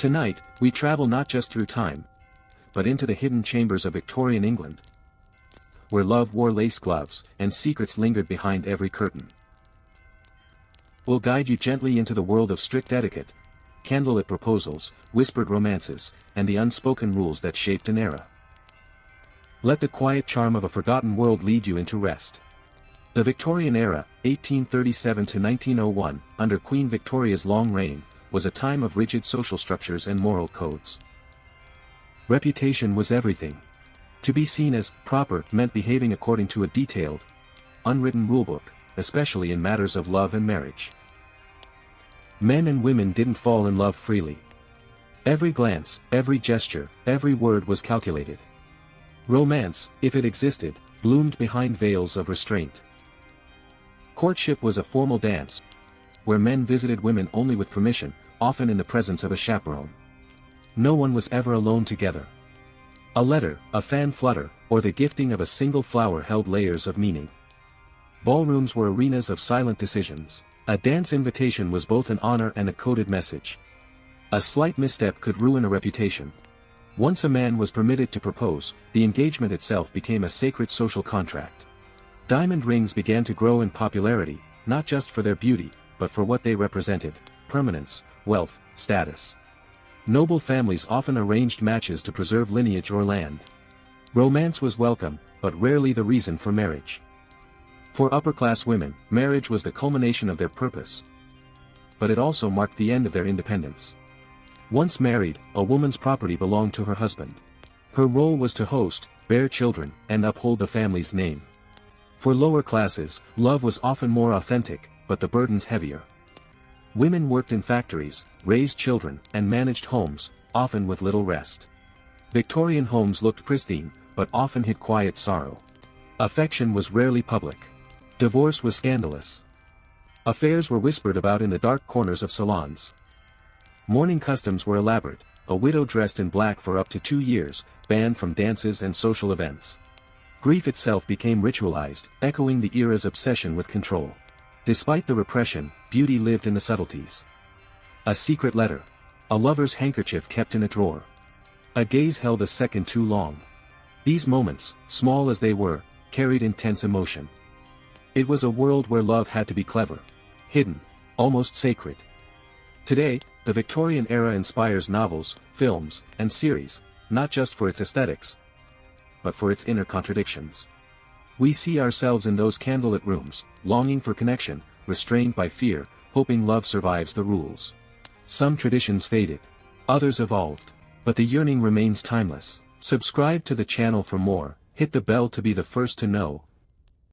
Tonight, we travel not just through time, but into the hidden chambers of Victorian England, where love wore lace gloves, and secrets lingered behind every curtain. We'll guide you gently into the world of strict etiquette, candlelit proposals, whispered romances, and the unspoken rules that shaped an era. Let the quiet charm of a forgotten world lead you into rest. The Victorian era, 1837 to 1901, under Queen Victoria's long reign, was a time of rigid social structures and moral codes. Reputation was everything. To be seen as proper meant behaving according to a detailed, unwritten rulebook, especially in matters of love and marriage. Men and women didn't fall in love freely. Every glance, every gesture, every word was calculated. Romance, if it existed, bloomed behind veils of restraint. Courtship was a formal dance, where men visited women only with permission, often in the presence of a chaperone. No one was ever alone together. A letter, a fan flutter, or the gifting of a single flower held layers of meaning. Ballrooms were arenas of silent decisions. A dance invitation was both an honor and a coded message. A slight misstep could ruin a reputation. Once a man was permitted to propose, the engagement itself became a sacred social contract. Diamond rings began to grow in popularity, not just for their beauty, but for what they represented: permanence, wealth, status. Noble families often arranged matches to preserve lineage or land. Romance was welcome, but rarely the reason for marriage. For upper-class women, marriage was the culmination of their purpose. But it also marked the end of their independence. Once married, a woman's property belonged to her husband. Her role was to host, bear children, and uphold the family's name. For lower classes, love was often more authentic, but the burdens heavier. Women worked in factories, raised children, and managed homes, often with little rest. Victorian homes looked pristine, but often hid quiet sorrow. Affection was rarely public. Divorce was scandalous. Affairs were whispered about in the dark corners of salons. Mourning customs were elaborate: a widow dressed in black for up to 2 years, banned from dances and social events. Grief itself became ritualized, echoing the era's obsession with control. Despite the repression, beauty lived in the subtleties. A secret letter. A lover's handkerchief kept in a drawer. A gaze held a second too long. These moments, small as they were, carried intense emotion. It was a world where love had to be clever, hidden, almost sacred. Today, the Victorian era inspires novels, films, and series, not just for its aesthetics, but for its inner contradictions. We see ourselves in those candlelit rooms, longing for connection, restrained by fear, hoping love survives the rules. Some traditions faded. Others evolved. But the yearning remains timeless. Subscribe to the channel for more, hit the bell to be the first to know,